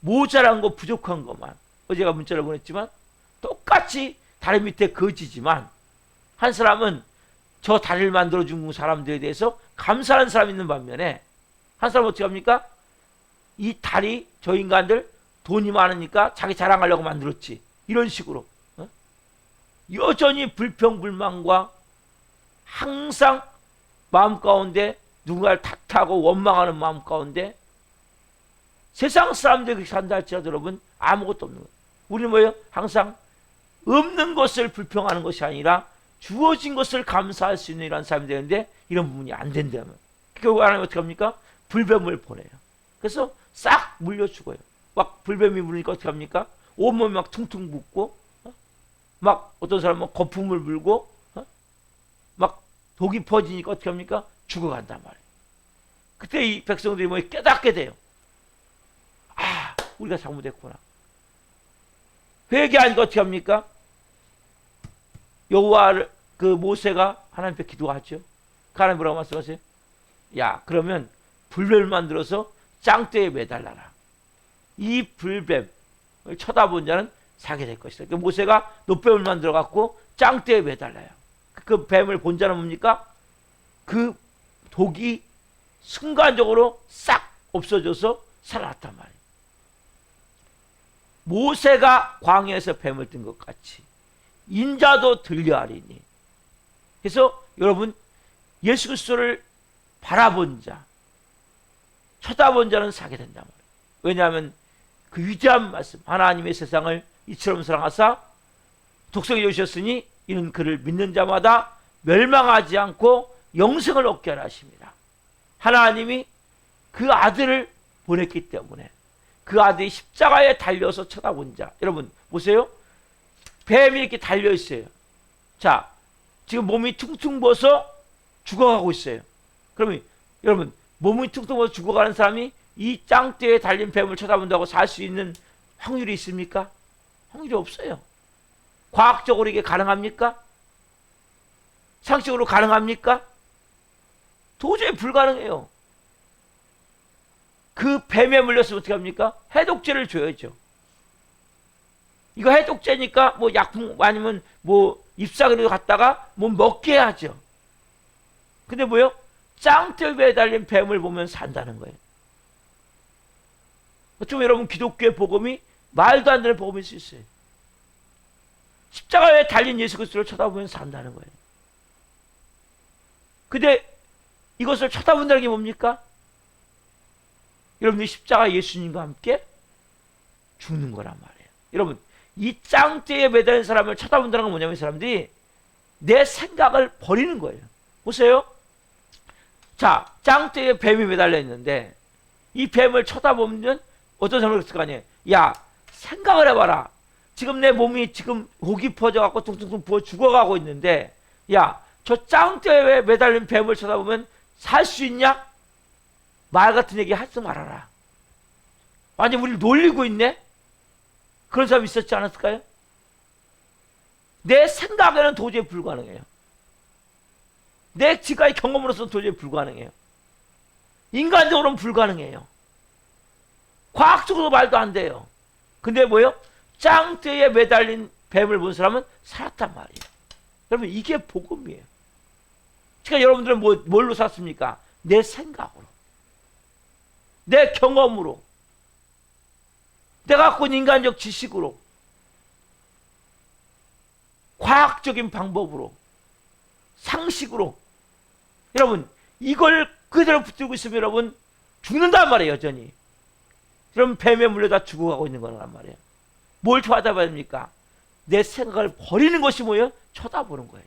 모자란 거, 부족한 것만. 어제가 문자를 보냈지만 똑같이 다리 밑에 거지지만 한 사람은 저 다리를 만들어준 사람들에 대해서 감사하는 사람이 있는 반면에 한 사람은 어떻게 합니까? 이 다리, 저 인간들 돈이 많으니까 자기 자랑하려고 만들었지. 이런 식으로 여전히 불평불만과 항상 마음 가운데 누군가를 탓하고 원망하는 마음 가운데 세상 사람들이 그렇게 산다 할지라도 여러분 아무것도 없는 거예요. 우리는 뭐예요? 항상 없는 것을 불평하는 것이 아니라 주어진 것을 감사할 수 있는 이런 사람이 되는데 이런 부분이 안 된다면 결국 하나님 어떻게 합니까? 불뱀을 보내요. 그래서 싹 물려 죽어요. 막 불뱀이 물으니까 어떻게 합니까? 온몸이 막 퉁퉁 붓고 막 어떤 사람은 거품을 물고 막 독이 퍼지니까 어떻게 합니까? 죽어간단 말이에요. 그때 이 백성들이 뭐 깨닫게 돼요. 아, 우리가 잘못했구나. 회개하니까 어떻게 합니까? 여호와를 그 모세가 하나님 앞에 기도하죠. 하나님 뭐라고 말씀하세요? 야, 그러면 불뱀을 만들어서 짱대에 매달라라. 이 불뱀을 쳐다본 자는 사게 될 것이다. 그러니까 모세가 노뱀을 만들어 갖고 짱대에 매달라요. 그 뱀을 본 자는 뭡니까? 그 독이 순간적으로 싹 없어져서 살아났단 말이에요. 모세가 광야에서 뱀을 뜬 것 같이 인자도 들려하리니. 그래서 여러분, 예수 그리스도를 바라본 자, 쳐다본 자는 사게 된단 말이에요. 왜냐하면 그 위대한 말씀, 하나님의 세상을 이처럼 사랑하사 독생을 주셨으니 이는 그를 믿는 자마다 멸망하지 않고 영생을 얻게 하라 하십니다. 하나님이 그 아들을 보냈기 때문에 그 아들이 십자가에 달려서 쳐다본 자. 여러분 보세요. 뱀이 이렇게 달려 있어요. 자, 지금 몸이 퉁퉁 부어서 죽어가고 있어요. 그러면 여러분, 몸이 퉁퉁 부어서 죽어가는 사람이 이 짱대에 달린 뱀을 쳐다본다고 살 수 있는 확률이 있습니까? 확률이 없어요. 과학적으로 이게 가능합니까? 상식적으로 가능합니까? 도저히 불가능해요. 그 뱀에 물렸으면 어떻게 합니까? 해독제를 줘야죠. 이거 해독제니까 뭐 약품 아니면 뭐 잎사귀로 갖다가 뭐 먹게 해야죠. 근데 뭐요? 짱뜰배에 달린 뱀을 보면 산다는 거예요. 어쩌면 여러분 기독교의 복음이 말도 안 되는 복음일 수 있어요. 십자가에 달린 예수 그리스도를 쳐다보면 산다는 거예요. 근데 이것을 쳐다본다는 게 뭡니까? 여러분이 십자가 예수님과 함께 죽는 거란 말이에요. 여러분, 이 짱대에 매달린 사람을 쳐다본다는 건 뭐냐면 이 사람들이 내 생각을 버리는 거예요. 보세요. 자, 짱대에 뱀이 매달려 있는데 이 뱀을 쳐다보면 어떤 사람이 그랬을 거 아니에요. 야, 생각을 해봐라. 지금 내 몸이 지금 혹이 퍼져갖고 퉁퉁퉁 부어 죽어가고 있는데, 야, 저 짱대에 매달린 뱀을 쳐다보면 살 수 있냐? 말 같은 얘기 하지 말아라. 완전 우리를 놀리고 있네? 그런 사람 있었지 않았을까요? 내 생각에는 도저히 불가능해요. 내 지금까지 경험으로서는 도저히 불가능해요. 인간적으로는 불가능해요. 과학적으로 말도 안 돼요. 근데 뭐요? 짱대에 매달린 뱀을 본 사람은 살았단 말이에요. 여러분, 이게 복음이에요. 그러니까 여러분들은 뭘로 샀습니까? 내 생각으로, 내 경험으로, 내가 갖고 있는 인간적 지식으로, 과학적인 방법으로, 상식으로. 여러분, 이걸 그대로 붙들고 있으면 여러분 죽는단 말이에요. 여전히. 여러분, 뱀에 물려다 죽어가고 있는 거란 말이에요. 뭘 쳐다봐야 됩니까? 내 생각을 버리는 것이 뭐예요? 쳐다보는 거예요.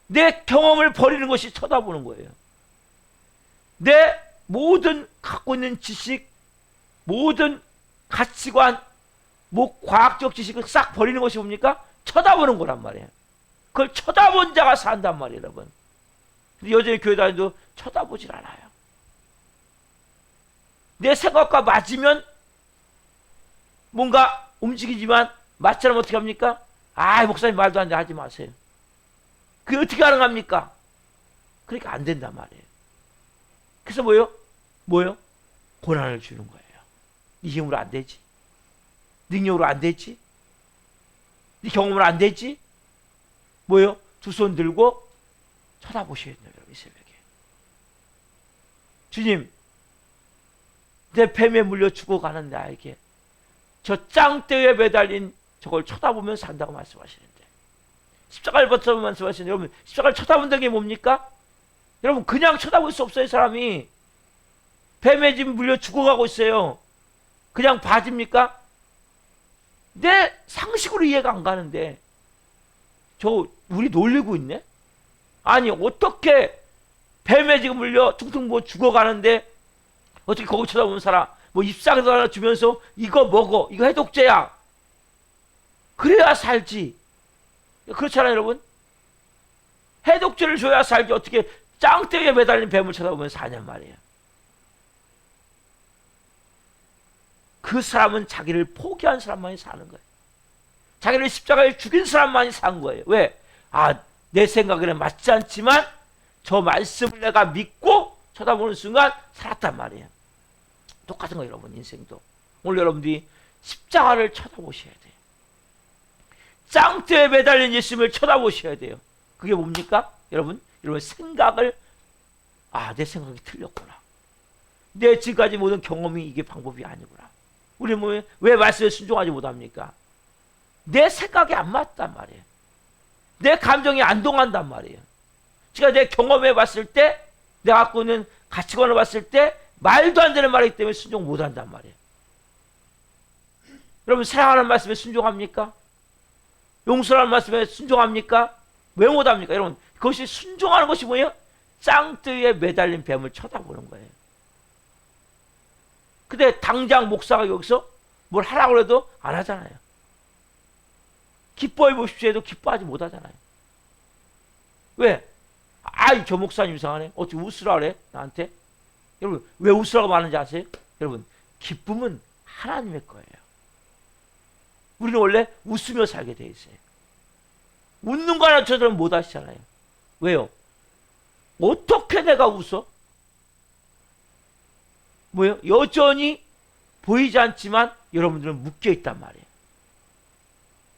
내 경험을 버리는 것이 쳐다보는 거예요. 내 모든 갖고 있는 지식, 모든 가치관, 과학적 지식을 싹 버리는 것이 뭡니까? 쳐다보는 거란 말이에요. 그걸 쳐다본 자가 산단 말이에요, 여러분. 근데 여전히 교회 다니도 쳐다보질 않아요. 내 생각과 맞으면 뭔가 움직이지만 맞지 않으면 어떻게 합니까? 아, 목사님 말도 안 돼, 하지 마세요. 그게 어떻게 가능합니까? 그러니까 안 된단 말이에요. 그래서 뭐요? 고난을 주는 거예요. 네 힘으로 안 되지. 능력으로 안 되지. 네 경험으로 안 되지. 두 손 들고 쳐다보셔야 돼요, 여러분, 이 새벽에. 주님, 내 뱀에 물려 죽어가는 나에게 저 짱대에 매달린 저걸 쳐다보면 산다고 말씀하시는데, 십자가를 버텨보면 말씀하시는데, 여러분, 십자가를 쳐다본다는 게 뭡니까? 여러분, 그냥 쳐다볼 수 없어요. 사람이 뱀에 지금 물려 죽어가고 있어요. 그냥 봐집니까? 내 상식으로 이해가 안 가는데 우리 놀리고 있네? 아니, 어떻게 뱀에 지금 물려 퉁퉁 부어 죽어가는데 어떻게 거기 쳐다보는 사람 잎사귀도 하나 주면서 이거 먹어, 이거 해독제야, 그래야 살지. 그렇잖아요, 여러분. 해독제를 줘야 살지. 어떻게 짱대에 매달린 뱀을 쳐다보면 사냔 말이에요. 그 사람은 자기를 포기한 사람만이 사는 거예요. 자기를 십자가에 죽인 사람만이 산 거예요. 왜? 내 생각에는 맞지 않지만 저 말씀을 내가 믿고 쳐다보는 순간 살았단 말이에요. 똑같은 거예요, 여러분, 인생도. 오늘 여러분들이 십자가를 쳐다보셔야 돼요. 짱대에 매달린 예수님을 쳐다보셔야 돼요. 그게 뭡니까? 여러분 생각을, 내 생각이 틀렸구나. 내 지금까지 모든 경험이 이게 방법이 아니구나. 우리는 왜 말씀에 순종하지 못합니까? 내 생각이 안 맞단 말이에요. 내 감정이 안 동한단 말이에요. 제가 내 경험해 봤을 때, 내가 갖고 있는 가치관을 봤을 때 말도 안 되는 말이기 때문에 순종 못 한단 말이에요. 여러분, 사랑하는 말씀에 순종합니까? 용서하는 말씀에 순종합니까? 왜 못합니까? 여러분, 그것이 순종하는 것이 뭐예요? 짱뜨에 매달린 뱀을 쳐다보는 거예요. 근데 당장 목사가 여기서 뭘 하라고 해도 안 하잖아요. 기뻐해 보십시오 해도 기뻐하지 못하잖아요. 왜? 저 목사님 이상하네. 어떻게 웃으라 그래? 나한테? 여러분, 왜 웃으라고 말하는지 아세요? 여러분, 기쁨은 하나님의 거예요. 우리는 원래 웃으며 살게 돼 있어요. 웃는 거 하나 저들은 못 하시잖아요. 왜요? 어떻게 내가 웃어? 여전히 보이지 않지만 여러분들은 묶여 있단 말이에요.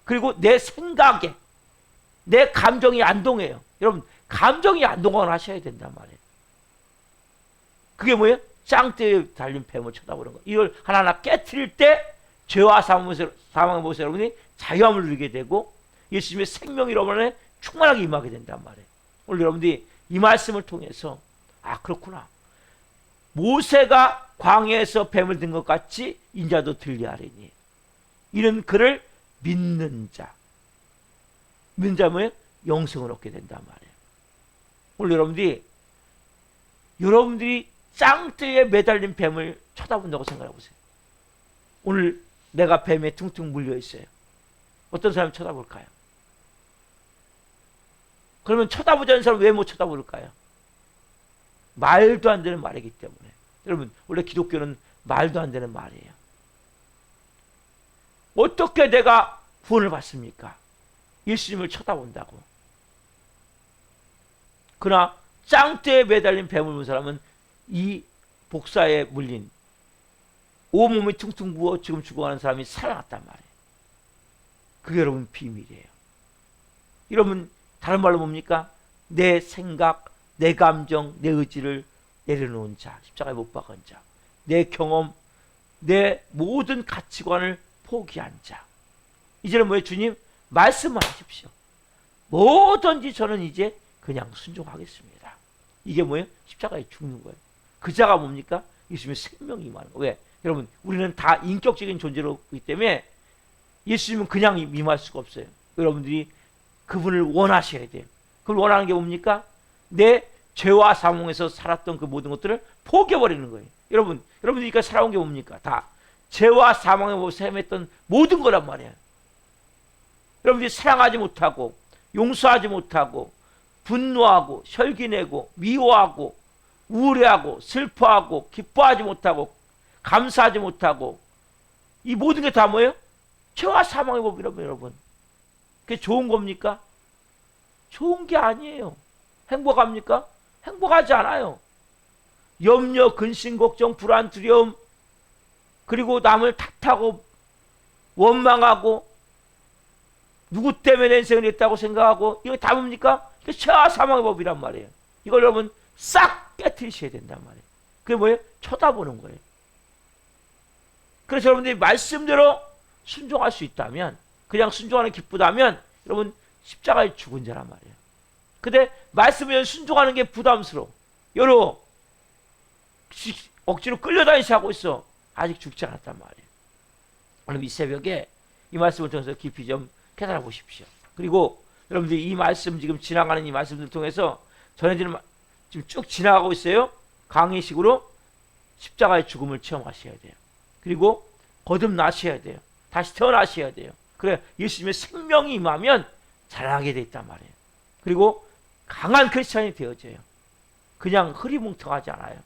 그리고 내 생각에, 내 감정이 안 동해요. 여러분, 감정이 안 동하게 하셔야 된단 말이에요. 그게 짱대에 달린 뱀을 쳐다보는 거. 이걸 하나하나 깨트릴 때 죄와 사망의 모습 여러분이 자유함을 누리게 되고 예수님의 생명이 여러분에 충만하게 임하게 된단 말이에요. 오늘 여러분들이 이 말씀을 통해서 그렇구나. 모세가 광야에서 뱀을 든 것 같이 인자도 들리하리니. 이는 그를 믿는 자. 믿는 자 영생을 얻게 된단 말이에요. 오늘 여러분들이 짱대에 매달린 뱀을 쳐다본다고 생각해 보세요. 오늘 내가 뱀에 퉁퉁 물려 있어요. 어떤 사람이 쳐다볼까요? 그러면 쳐다보지 않는 사람 왜 못 쳐다볼까요? 말도 안 되는 말이기 때문에. 여러분, 원래 기독교는 말도 안 되는 말이에요. 어떻게 내가 구원을 받습니까? 예수님을 쳐다본다고. 그러나 짱떼에 매달린 뱀을 본 사람은 이 복사에 물린 온몸이 퉁퉁 부어 지금 죽어가는 사람이 살아났단 말이에요. 그게 여러분 비밀이에요. 여러분, 다른 말로 뭡니까? 내 생각, 내 감정, 내 의지를 내려놓은 자, 십자가에 못 박은 자, 내 경험, 내 모든 가치관을 포기한 자. 이제는 뭐예요? 주님, 말씀만 하십시오. 뭐든지 저는 이제 그냥 순종하겠습니다. 이게 뭐예요? 십자가에 죽는 거예요. 그 자가 뭡니까? 예수님의 생명이 임하는 거예요. 왜? 여러분, 우리는 다 인격적인 존재로기 때문에 예수님은 그냥 임할 수가 없어요. 여러분들이 그분을 원하셔야 돼요. 그걸 원하는 게 뭡니까? 내 죄와 사망에서 살았던 그 모든 것들을 포기해버리는 거예요. 여러분들이 살아온 게 뭡니까? 다 죄와 사망에 헤맸던 모든 거란 말이에요. 여러분들이 사랑하지 못하고 용서하지 못하고 분노하고 혈기내고 미워하고 우울해하고 슬퍼하고 기뻐하지 못하고 감사하지 못하고 이 모든 게 다 뭐예요? 죄와 사망의 법이라면 여러분, 그게 좋은 겁니까? 좋은 게 아니에요. 행복합니까? 행복하지 않아요. 염려, 근심, 걱정, 불안, 두려움, 그리고 남을 탓하고 원망하고 누구 때문에 내 인생을 했다고 생각하고, 이거 다 뭡니까? 이게 죄와 사망의 법이란 말이에요. 이걸 여러분 싹 깨트리셔야 된단 말이에요. 그게 뭐예요? 쳐다보는 거예요. 그래서 여러분들이 말씀대로 순종할 수 있다면, 그냥 순종하는 기쁘다면 여러분 십자가에 죽은 자란 말이에요. 근데 말씀에 순종하는 게 부담스러워. 여러 억지로 끌려다니시 하고 있어. 아직 죽지 않았단 말이에요. 오늘 이 새벽에 이 말씀을 통해서 깊이 좀 깨달아 보십시오. 그리고 여러분들이 이 말씀, 지금 지나가는 이 말씀을 통해서 전해지는, 지금 쭉 지나가고 있어요. 강의식으로 십자가의 죽음을 체험하셔야 돼요. 그리고 거듭나셔야 돼요. 다시 태어나셔야 돼요. 그래 예수님의 생명이 임하면 자라나게 돼 있단 말이에요. 그리고 강한 크리스찬이 되어져요. 그냥 흐리뭉텅하지 않아요.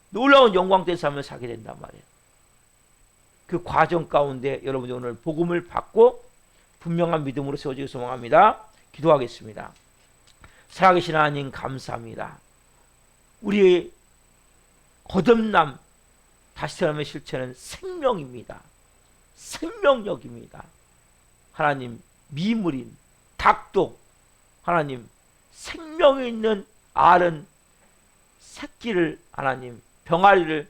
놀라운 영광된 삶을 살게 된단 말이에요. 그 과정 가운데 여러분이 오늘 복음을 받고 분명한 믿음으로 세워지길 소망합니다. 기도하겠습니다. 살아계신 하나님 감사합니다. 우리의 거듭남, 다시 태어남의 실체는 생명입니다. 생명력입니다. 하나님, 미물인 닭도 하나님 생명이 있는 알은 새끼를 하나님 병아리를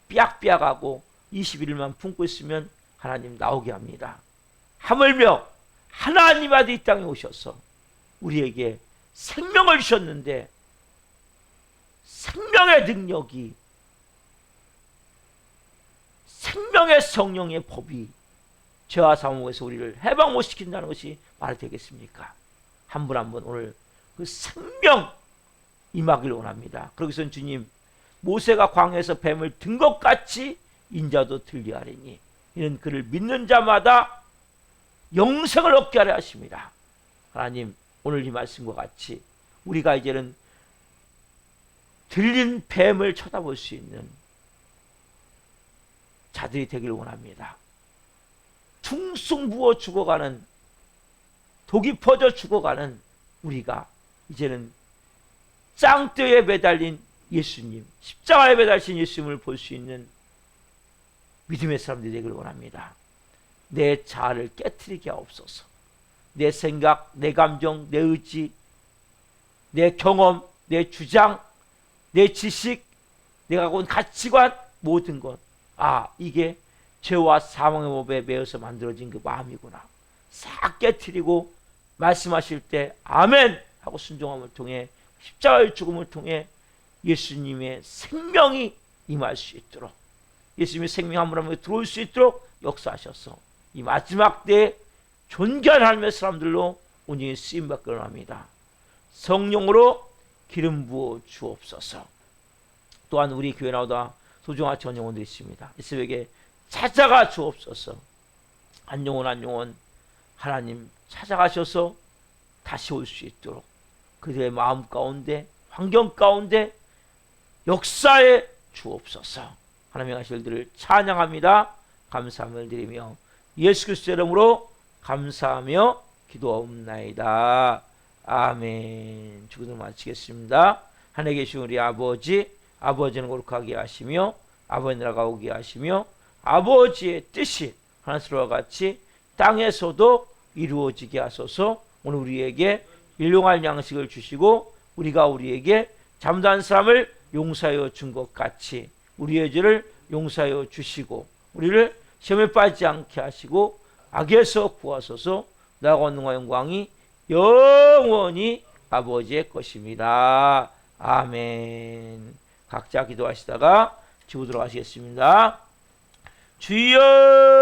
삐약삐약하고 21일만 품고 있으면 하나님 나오게 합니다. 하물며 하나님 아들 이 땅에 오셔서 우리에게 생명을 주셨는데 생명의 능력이, 생명의 성령의 법이 죄와 사망에서 우리를 해방 못 시킨다는 것이 말이 되겠습니까? 한 분 한 분 오늘 그 생명 임하기를 원합니다. 그러기선 주님, 모세가 광야에서 뱀을 든 것 같이 인자도 들리하리니 이는 그를 믿는 자마다 영생을 얻게 하려 하십니다. 하나님, 오늘 이 말씀과 같이 우리가 이제는 들린 뱀을 쳐다볼 수 있는 자들이 되기를 원합니다. 퉁숭 부어 죽어가는, 독이 퍼져 죽어가는 우리가 이제는 짱떼에 매달린 예수님, 십자가에 매달린 예수님을 볼 수 있는 믿음의 사람들이 되기를 원합니다. 내 자아를 깨트리게 하옵소서. 내 생각, 내 감정, 내 의지, 내 경험, 내 주장, 내 지식, 내가 갖고 온 가치관, 모든 것, 이게 죄와 사망의 법에 매여서 만들어진 그 마음이구나. 싹 깨트리고 말씀하실 때 아멘 하고 순종함을 통해, 십자가의 죽음을 통해 예수님의 생명이 임할 수 있도록, 예수님의 생명 한 분 한 분에 들어올 수 있도록 역사하셔서 이 마지막 때에 존귀한 하나님의 사람들로 온전히 쓰임받기를 원합니다. 성령으로 기름 부어 주옵소서. 또한 우리 교회 나오다 소중한 전영원들이 있습니다. 이 새벽에 찾아가 주옵소서. 한 영혼 한 영혼 하나님 찾아가셔서 다시 올 수 있도록 그들의 마음 가운데 환경 가운데 역사에 주옵소서. 하나님의 아실들을 찬양합니다. 감사함을 드리며 예수 그리스도의 이름으로 감사하며 기도하옵나이다. 아멘. 주기도 마치겠습니다. 하늘에 계신 우리 아버지, 아버지는 거룩하게 하시며 아버지 나라가 오게 하시며 아버지의 뜻이 하늘과 같이 땅에서도 이루어지게 하소서. 오늘 우리에게 일용할 양식을 주시고 우리가 우리에게 잠자는 사람을 용서하여 준 것 같이 우리의 죄를 용서하여 주시고 우리를 시험에 빠지지 않게 하시고 악에서 구하소서. 나와 권능과 영광이 영원히 아버지의 것입니다. 아멘. 각자 기도하시다가 집으로 들어가시겠습니다. 주여